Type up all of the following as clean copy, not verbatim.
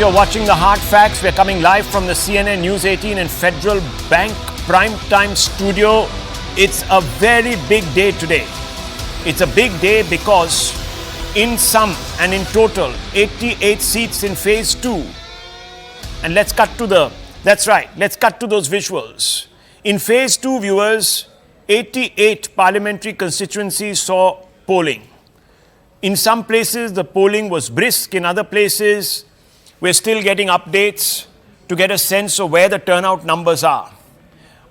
you're watching The Hard Facts. We're coming live from the CNN News 18 and Federal Bank Primetime Studio. It's a very big day today. It's a big day because in sum and in total, 88 seats in phase 2. And let's cut to those visuals. In phase 2, viewers, 88 parliamentary constituencies saw polling. In some places, the polling was brisk. In other places, we're still getting updates to get a sense of where the turnout numbers are.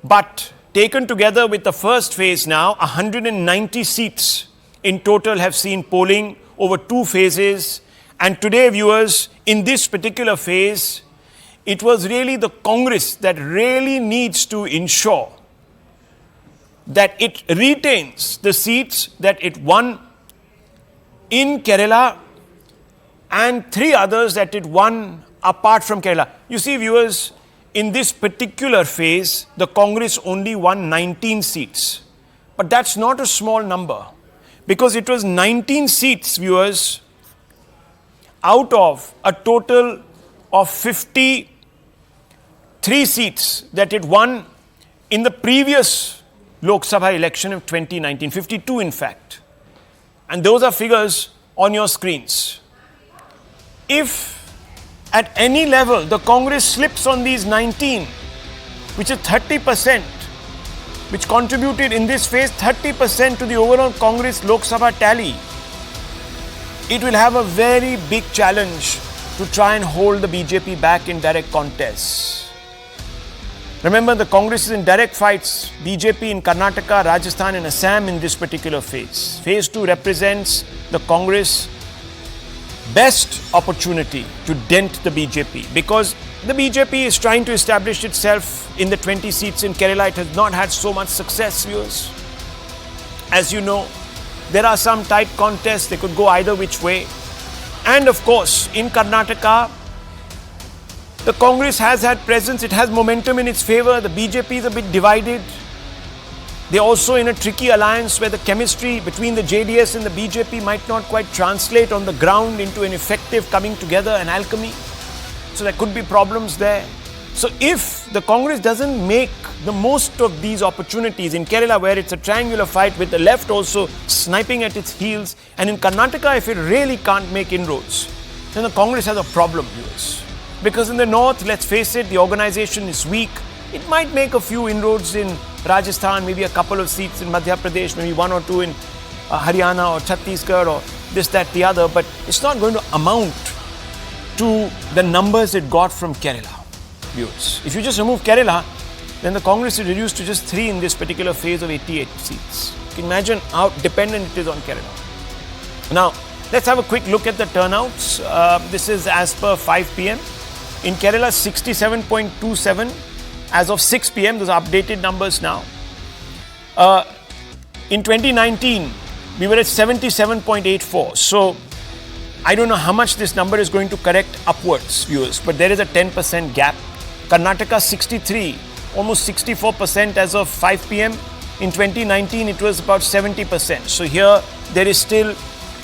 But taken together with the first phase now, 190 seats in total have seen polling over 2 phases. And today, viewers, in this particular phase, it was really the Congress that really needs to ensure that it retains the seats that it won in Kerala and 3 others that it won apart from Kerala. You see, viewers, in this particular phase, the Congress only won 19 seats. But that's not a small number, because it was 19 seats, viewers, out of a total of 53 seats that it won in the previous Lok Sabha election of 2019, 52 in fact. And those are figures on your screens. If at any level the Congress slips on these 19, which is 30%, which contributed in this phase 30% to the overall Congress Lok Sabha tally, it will have a very big challenge to try and hold the BJP back in direct contests. Remember, the Congress is in direct fights, BJP in Karnataka, Rajasthan and Assam in this particular phase. Phase 2 represents the Congress' best opportunity to dent the BJP, because the BJP is trying to establish itself in the 20 seats in Kerala. It has not had so much success, viewers. As you know, there are some tight contests. They could go either which way. And of course, in Karnataka, the Congress has had presence. It has momentum in its favor. The BJP is a bit divided. They're also in a tricky alliance where the chemistry between the JDS and the BJP might not quite translate on the ground into an effective coming together, an alchemy. So there could be problems there. So if the Congress doesn't make the most of these opportunities in Kerala, where it's a triangular fight with the left also sniping at its heels, and in Karnataka, if it really can't make inroads, then the Congress has a problem, viewers. Because in the north, let's face it, the organization is weak. It might make a few inroads in Rajasthan, maybe a couple of seats in Madhya Pradesh, maybe 1 or 2 in Haryana or Chhattisgarh or this, that, the other. But it's not going to amount to the numbers it got from Kerala, viewers. If you just remove Kerala, then the Congress is reduced to just 3 in this particular phase of 88 seats. You can imagine how dependent it is on Kerala. Now, let's have a quick look at the turnouts. This is as per 5 p.m. In Kerala, 67.27 as of 6 p.m. Those are updated numbers now. In 2019, we were at 77.84. So, I don't know how much this number is going to correct upwards, viewers, but there is a 10% gap. Karnataka, 63, almost 64% as of 5 p.m. In 2019, it was about 70%. So, here there is still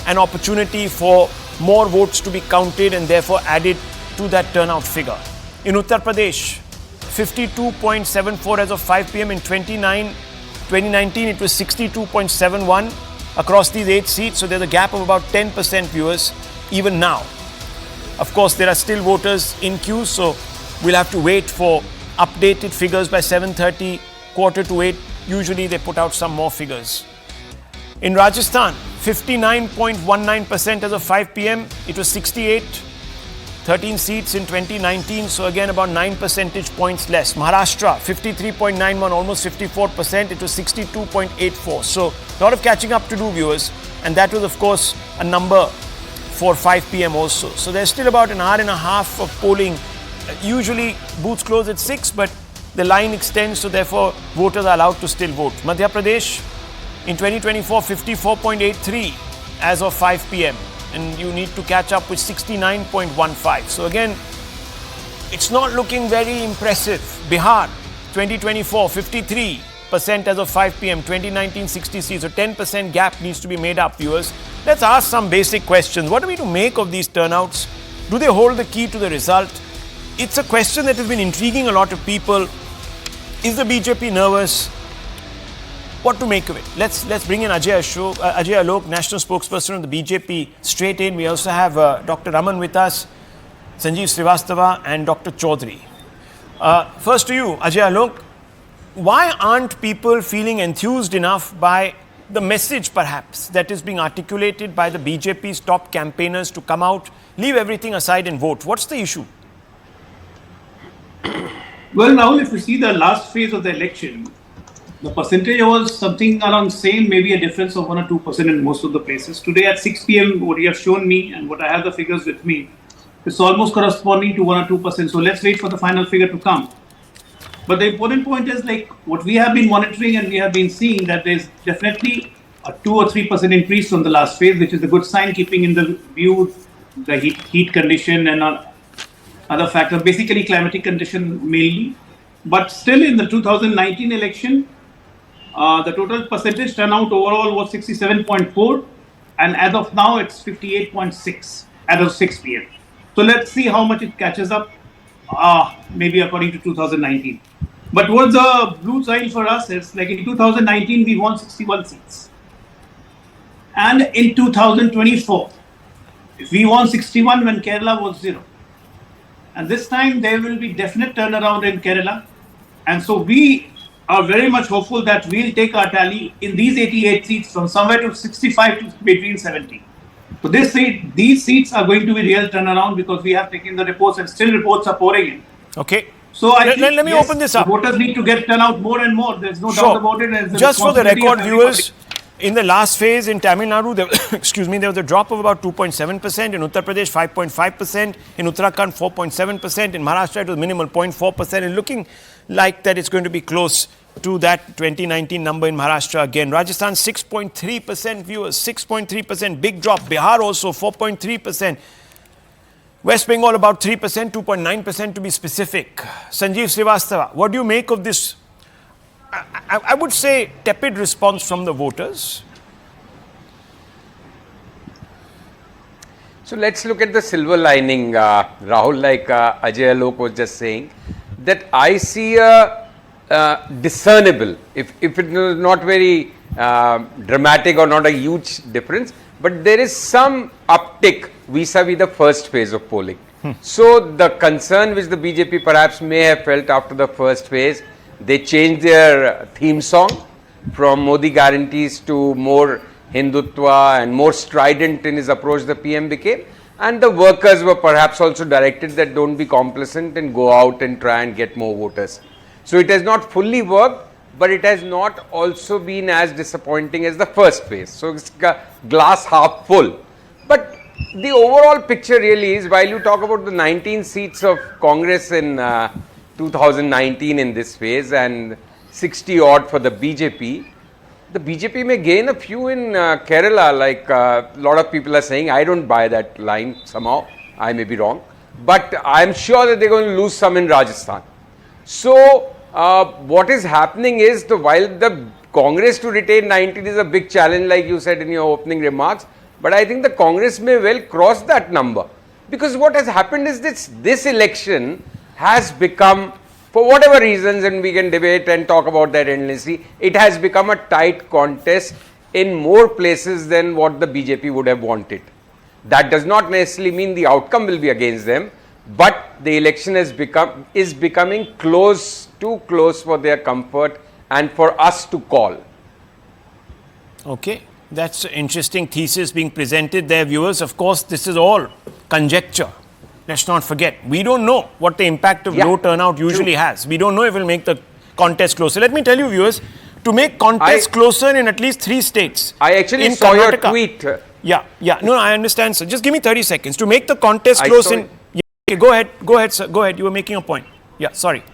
an opportunity for more votes to be counted and therefore added to that turnout figure. In Uttar Pradesh, 52.74 as of 5 p.m. In 2019, it was 62.71 across these 8 seats. So there's a gap of about 10%, viewers, even now. Of course, there are still voters in queue, so we'll have to wait for updated figures by 7:30, 7:45. Usually they put out some more figures. In Rajasthan, 59.19% as of 5 p.m. It was 13 seats in 2019, so again about 9 percentage points less. Maharashtra, 53.91, almost 54%. It was 62.84. So a lot of catching up to do, viewers. And that was, of course, a number for 5 p.m. also. So there's still about an hour and a half of polling. Usually booths close at 6, but the line extends, so therefore voters are allowed to still vote. Madhya Pradesh, in 2024, 54.83 as of 5 p.m. And you need to catch up with 69.15. So again, it's not looking very impressive. Bihar, 2024, 53% as of 5 p.m. 2019, 63. So 10% gap needs to be made up, viewers. Let's ask some basic questions. What are we to make of these turnouts? Do they hold the key to the result? It's a question that has been intriguing a lot of people. Is the BJP nervous? What to make of it? Let's bring in Ajay Alok, national spokesperson of the BJP, straight in. We also have Dr. Raman with us, Sanjeev Srivastava and Dr. Chaudhary. First to you, Ajay Alok. Why aren't people feeling enthused enough by the message, perhaps, that is being articulated by the BJP's top campaigners to come out, leave everything aside and vote? What's the issue? Well, now if you see the last phase of the election, the percentage was something around same, maybe a difference of 1 or 2% in most of the places. Today at 6 p.m., what you have shown me and what I have the figures with me, it's almost corresponding to 1 or 2%. So let's wait for the final figure to come. But the important point is, like, what we have been monitoring and we have been seeing, that there's definitely a 2 or 3% increase from the last phase, which is a good sign, keeping in the view the heat condition and other factors, basically climatic condition mainly. But still in the 2019 election, the total percentage turnout overall was 67.4, and as of now it's 58.6 as of 6 p.m. So let's see how much it catches up, maybe according to 2019. But what's the blue sign for us is, like, in 2019 we won 61 seats, and in 2024 we won 61 when Kerala was 0. And this time there will be definite turnaround in Kerala, and so we are very much hopeful that we'll take our tally in these 88 seats from somewhere to 65 to between 70. So these seats are going to be real turnaround, because we have taken the reports and still reports are pouring in. Okay. So let me open this up. Voters need to get turnout more and more. There's no doubt about it. Just for the record, viewers, in the last phase in Tamil Nadu, there was a drop of about 2.7%. In Uttar Pradesh, 5.5%. In Uttarakhand, 4.7%. In Maharashtra, it was minimal, 0.4%. And looking like that it's going to be close to that 2019 number in Maharashtra again. Rajasthan, 6.3%, viewers, 6.3%, big drop. Bihar also 4.3%. West Bengal about 3%, 2.9% to be specific. Sanjeev Srivastava, what do you make of this, I would say, tepid response from the voters? So let's look at the silver lining, Rahul, like Ajay Alok was just saying, that I see a discernible, if it is not very dramatic or not a huge difference, but there is some uptick vis-a-vis the first phase of polling. So the concern which the BJP perhaps may have felt after the first phase, they changed their theme song from Modi guarantees to more Hindutva and more strident in his approach the PM became, and the workers were perhaps also directed that don't be complacent and go out and try and get more voters. So it has not fully worked, but it has not also been as disappointing as the first phase. So it's glass half full. But the overall picture really is, while you talk about the 19 seats of Congress in 2019 in this phase and 60 odd for the BJP may gain a few in Kerala, like a lot of people are saying. I don't buy that line somehow. I may be wrong. But I'm sure that they're going to lose some in Rajasthan. So what is happening is, while the Congress to retain 19 is a big challenge, like you said in your opening remarks, but I think the Congress may well cross that number, because what has happened is this election has become, for whatever reasons, and we can debate and talk about that endlessly, it has become a tight contest in more places than what the BJP would have wanted. That does not necessarily mean the outcome will be against them, but the election is becoming too close for their comfort and for us to call. Okay, that's an interesting thesis being presented there, viewers. Of course, this is all conjecture. Let's not forget, we don't know what the impact of low turnout usually has. We don't know if it will make the contest closer. Let me tell you, viewers, to make contest closer in at least 3 states. I actually saw Karnataka, your tweet. Yeah. No, I understand, sir. Just give me 30 seconds. To make the contest close in... Okay, go ahead, sir. Go ahead. You were making a point. Yeah, sorry.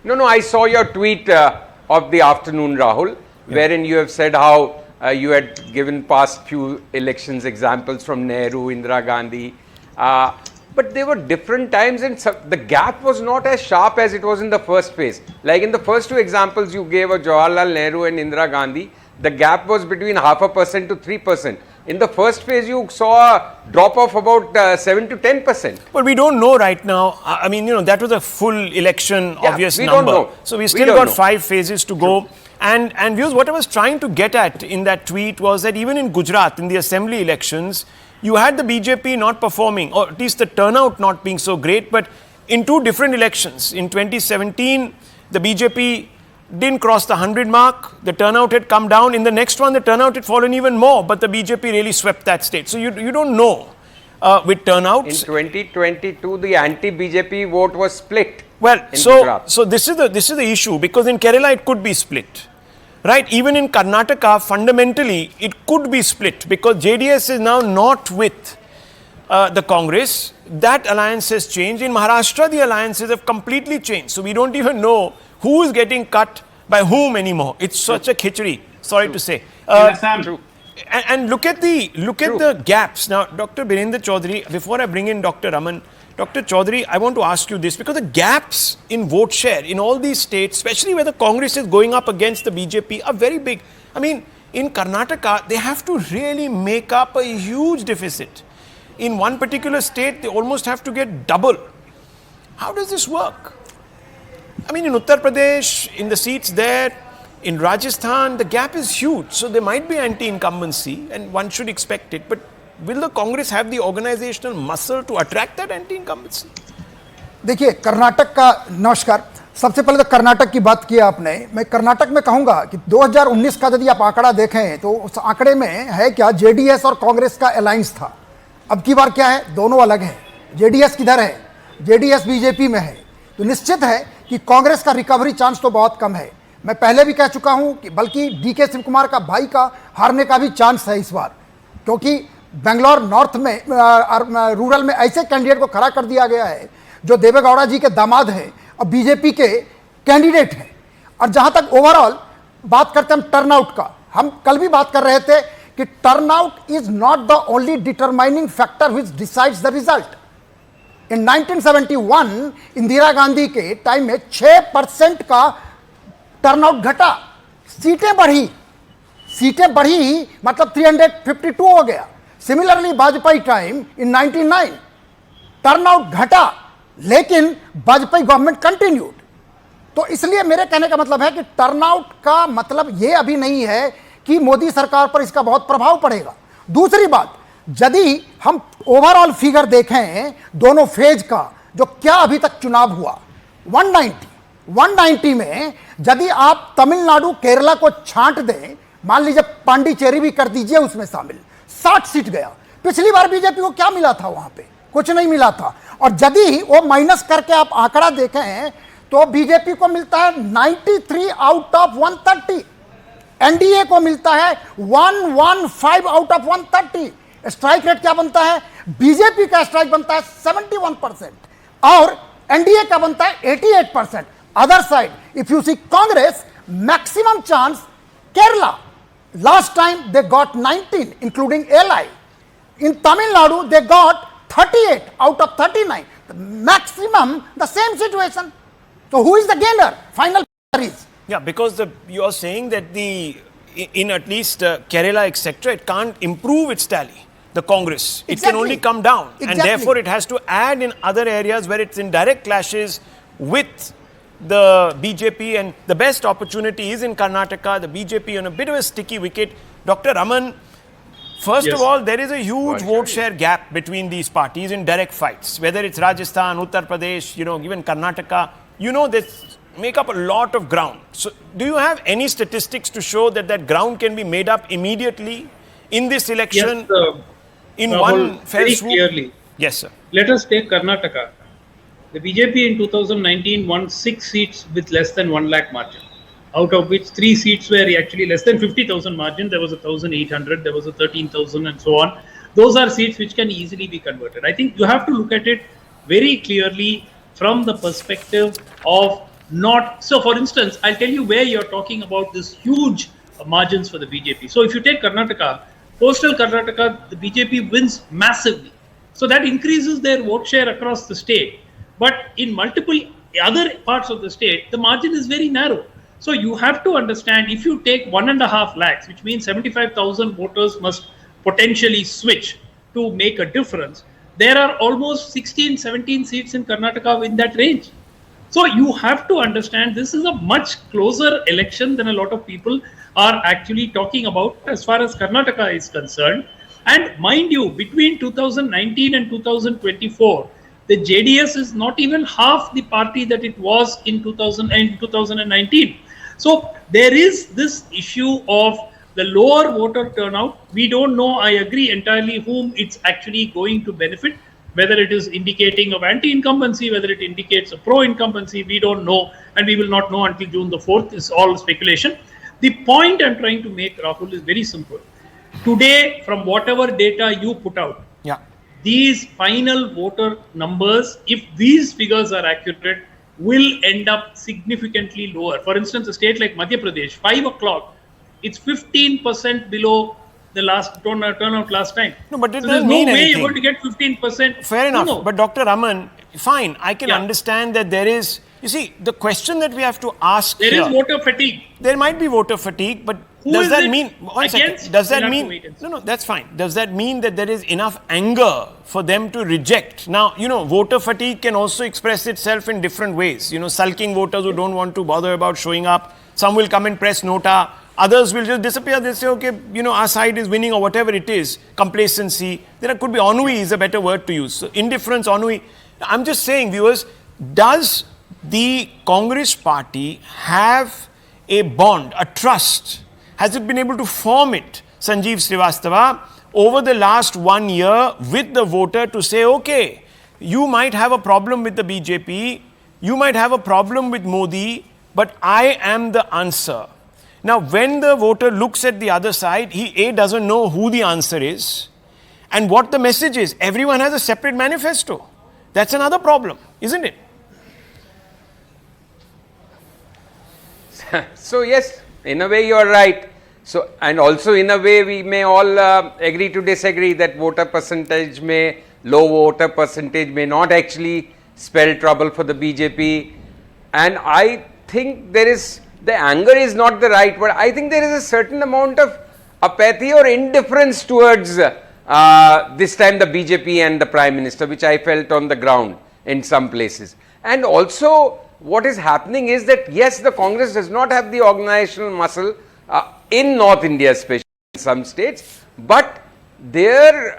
No, I saw your tweet of the afternoon, Rahul, wherein you have said how you had given past few elections examples from Nehru, Indira Gandhi. But there were different times, and the gap was not as sharp as it was in the first phase. Like in the first 2 examples you gave of Jawaharlal Nehru and Indira Gandhi, the gap was between 0.5% to 3%. In the first phase, you saw a drop of about 7 to 10%. But we don't know right now. I mean, that was a full election, obvious we number. don't know. So we still got 5 phases to go. And views, what I was trying to get at in that tweet was that even in Gujarat, in the assembly elections, you had the BJP not performing, or at least the turnout not being so great. But in 2 different elections, in 2017, the BJP didn't cross the 100 mark. The turnout had come down. In the next one, the turnout had fallen even more. But the BJP really swept that state. So you don't know with turnouts. In 2022, the anti-BJP vote was split. Well, in Gujarat. so this is the issue, because in Kerala it could be split, right? Even in Karnataka, fundamentally it could be split, because JDS is now not with the Congress. That alliance has changed. In Maharashtra, the alliances have completely changed. So we don't even know who is getting cut by whom anymore. It's such a khichdi, sorry to say. And look at the gaps. Now, Dr. Birendra Chaudhary, before I bring in Dr. Raman, Dr. Chaudhary, I want to ask you this, because the gaps in vote share in all these states, especially where the Congress is going up against the BJP, are very big. I mean, in Karnataka, they have to really make up a huge deficit. In one particular state, they almost have to get double. How does this work? I mean, in Uttar Pradesh, in the seats there, in Rajasthan, the gap is huge. So there might be anti-incumbency, and one should expect it. But will the Congress have the organizational muscle to attract that anti-incumbency? देखिए, कर्नाटक का नमस्कार। सबसे पहले तो कर्नाटक की बात की आपने। मैं कर्नाटक में कहूंगा कि 2019 का यदि आप आंकड़ा देखें तो उस आंकड़े में है क्या, जेडीएस और कांग्रेस का अलायंस था। अब की बार क्या है, दोनों अलग हैं। जेडीएस किधर है? जेडीएस बीजेपी में है। तो निश्चित है कि कांग्रेस का रिकवरी चांस तो बहुत कम है। मैं पहले भी कह चुका हूं कि बल्कि डीके शिव कुमार का भाई का हारने का भी चांस है इस बार, क्योंकि बेंगलोर नॉर्थ में रूरल में ऐसे कैंडिडेट को खड़ा कर दिया गया है जो देवेगौड़ा जी के दामाद हैं और बीजेपी के कैंडिडेट हैं। और जहां तक ओवरऑल बात करते हैं हम टर्नआउट का, हम कल भी बात कर रहे थे कि turnout is not the only determining factor which decides the result. In 1971 Indira Gandhi के टाइम में 6% का टर्नआउट घटा, सीटें बढ़ी मतलब 352 हो गया। Similarly Vajpayee time in 99 turnout घटा, लेकिन वाजपेयी गवर्नमेंट कंटिन्यूड। तो इसलिए मेरे कहने का मतलब है कि टर्नआउट का मतलब ये अभी नहीं है कि मोदी सरकार पर इसका बहुत प्रभाव पड़ेगा। दूसरी बात, यदि हम ओवरऑल फिगर देखें दोनों फेज का, जो क्या अभी तक चुनाव हुआ, 190 में यदि आप तमिलनाडु केरला को छांट दें, मान लीजिए पांडिचेरी भी कर दीजिए उसमें शामिल, 60 सीट गया। पिछली बार बीजेपी को क्या मिला था? वहां पे कुछ नहीं मिला था। और यदि वो माइनस करके आप आंकड़ा देखें तो बीजेपी को मिलता है 93 आउट ऑफ 130, एनडीए को मिलता है 115 आउट ऑफ 130। स्ट्राइक रेट क्या बनता है? बीजेपी का स्ट्राइक बनता है 71% और एनडीए का बनता है 88%। Other side if you see Congress, maximum chance Kerala, last time they got 19 including LI. In Tamil Nadu they 38 out of 39, maximum the same situation. So who is the gainer? Final is. Yeah, because you are saying that in at least Kerala, etc., it can't improve its tally, the Congress. It can only come down. Exactly. And therefore, it has to add in other areas where it's in direct clashes with the BJP. And the best opportunity is in Karnataka, the BJP on a bit of a sticky wicket. Dr. Raman, first of all, there is a huge vote share gap between these parties in direct fights, whether it's Rajasthan, Uttar Pradesh, even Karnataka, they make up a lot of ground. So do you have any statistics to show that ground can be made up immediately in this election? Yes, in Rahul, one fell very swoop? clearly. Yes, sir. Let us take Karnataka. The BJP in 2019 won 6 seats with less than 1 lakh margin, out of which 3 seats were actually less than 50,000 margin. There was 1,800, there was 13,000 and so on. Those are seats which can easily be converted. I think you have to look at it very clearly from the perspective of not. So for instance, I'll tell you where you're talking about this huge margins for the BJP. So if you take Karnataka, coastal Karnataka, the BJP wins massively. So that increases their vote share across the state. But in multiple other parts of the state, the margin is very narrow. So you have to understand, if you take 1.5 lakhs, which means 75,000 voters must potentially switch to make a difference, there are almost 16, 17 seats in Karnataka in that range. So you have to understand this is a much closer election than a lot of people are actually talking about as far as Karnataka is concerned. And mind you, between 2019 and 2024, the JDS is not even half the party that it was in 2019. So there is this issue of the lower voter turnout. We don't know, I agree entirely, whom it's actually going to benefit, whether it is indicating of anti-incumbency, whether it indicates a pro-incumbency, we don't know, and we will not know until June the 4th. It's all speculation. The point I'm trying to make, Rahul, is very simple. Today, from whatever data you put out, these final voter numbers, if these figures are accurate, will end up significantly lower. For instance, a state like Madhya Pradesh, 5 o'clock, it's 15% below the last turnout last time. No, but it so doesn't there's mean no way anything. you're going to get 15%. Fair enough. No. But Dr. Raman, fine, I can understand that there is, you see, the question that we have to ask There here, is voter fatigue. there might be voter fatigue, but Who does is that it mean, one second, against? does We'll that have to mean, wait and see. no, that's fine. Does that mean that there is enough anger for them to reject? Now, you know, voter fatigue can also express itself in different ways. You know, sulking voters who don't want to bother about showing up. Some will come and press nota. Others will just disappear. They say, okay, you know, our side is winning or whatever it is. Complacency. There could be ennui is a better word to use. So indifference, ennui. I'm just saying, viewers, does the Congress party have a bond, a trust? Has it been able to form it, Sanjeev Srivastava, over the last 1 year with the voter to say, okay, you might have a problem with the BJP, you might have a problem with Modi, but I am the answer. Now, when the voter looks at the other side, he doesn't know who the answer is and what the message is. Everyone has a separate manifesto. That's another problem, isn't it? So yes, in a way you are right. So, and also in a way we may all agree to disagree that voter percentage low voter percentage may not actually spell trouble for the BJP. And I think the anger is not the right word. I think there is a certain amount of apathy or indifference towards this time the BJP and the Prime Minister, which I felt on the ground in some places. And also what is happening is that yes, the Congress does not have the organizational muscle in North India, especially in some states, but their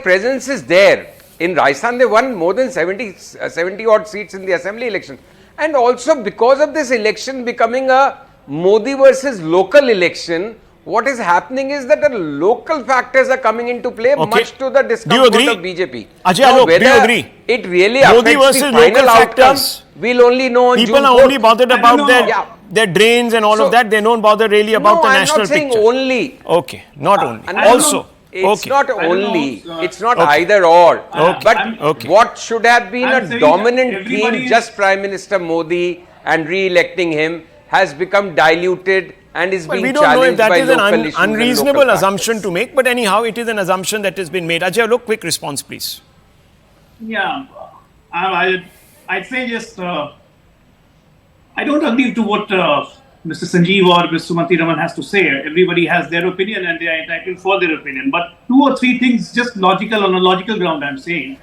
presence is there. In Rajasthan, they won more than 70 odd seats in the assembly election. And also because of this election becoming a Modi versus local election, what is happening is that the local factors are coming into play, much to the discomfort of BJP. Ajay Alok, do you agree? It really Modi affects versus the local final outcome. factors. We'll only know on People June are 4th. only bothered about their drains and all of that. They don't bother really about the national picture. I'm not saying only. Okay, not only. And Also. It's not only, it's not Okay. either or. Okay. But Okay. what should have been I'm a saying dominant that theme, everybody just Prime Minister Modi and re-electing him, has become diluted and is Well, being we don't know if challenged that by is local an issues and unreasonable local assumption factors. to make, but anyhow, it is an assumption that has been made. Ajay Alok, quick response, please. Yeah, I'd say just I don't agree to what Mr. Sanjeev or Mr. Sumanti Raman has to say. Everybody has their opinion and they are entitled for their opinion. But 2 or 3 things just logical, on a logical ground, I'm saying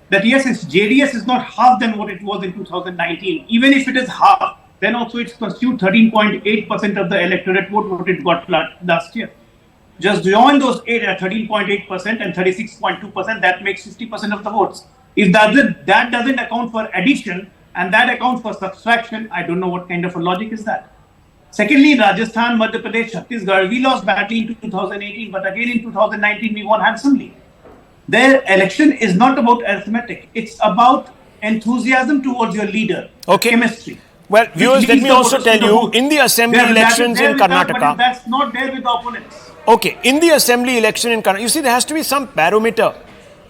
that yes, its JDS is not half than what it was in 2019. Even if it is half, then also it constitutes 13.8% of the electorate vote what it got last year. Just join those 13.8% and 36.2%, that makes 50% of the votes. If that doesn't account for addition and that accounts for subtraction, I don't know what kind of a logic is that. Secondly, Rajasthan, Madhya Pradesh, Chhattisgarh, we lost badly in 2018, but again in 2019 we won handsomely. Their election is not about arithmetic. It's about enthusiasm towards your leader. Okay. Chemistry. Well, viewers, let me also tell you, in the assembly That is elections there in with that, but Karnataka, that's not there with the opponents. okay, in the assembly election in Karnataka, you see, there has to be some barometer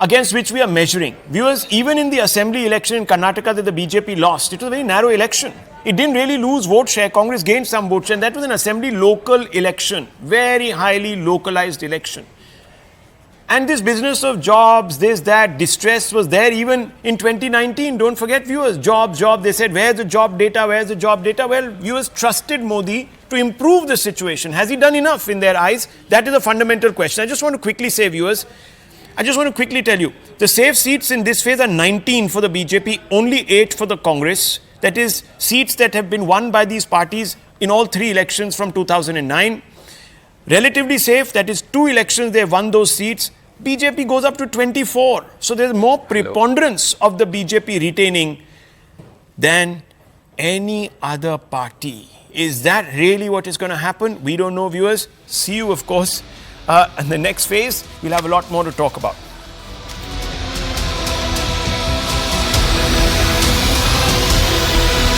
against which we are measuring. Viewers, even in the assembly election in Karnataka that the BJP lost, it was a very narrow election. It didn't really lose vote share. Congress gained some vote share, and that was an assembly local election, very highly localized election. And this business of jobs, this, that, distress was there even in 2019. Don't forget, viewers, jobs. They said, where's the job data? Where's the job data? Well, viewers trusted Modi to improve the situation. Has he done enough in their eyes? That is a fundamental question. I just want to quickly say, viewers, I just want to quickly tell you, the safe seats in this phase are 19 for the BJP, only 8 for the Congress. That is, seats that have been won by these parties in all 3 elections from 2009. Relatively safe, that is 2 elections they have won those seats. BJP goes up to 24. So there's more preponderance of the BJP retaining than any other party. Is that really what is going to happen? We don't know, viewers. See you, of course, in the next phase. We'll have a lot more to talk about.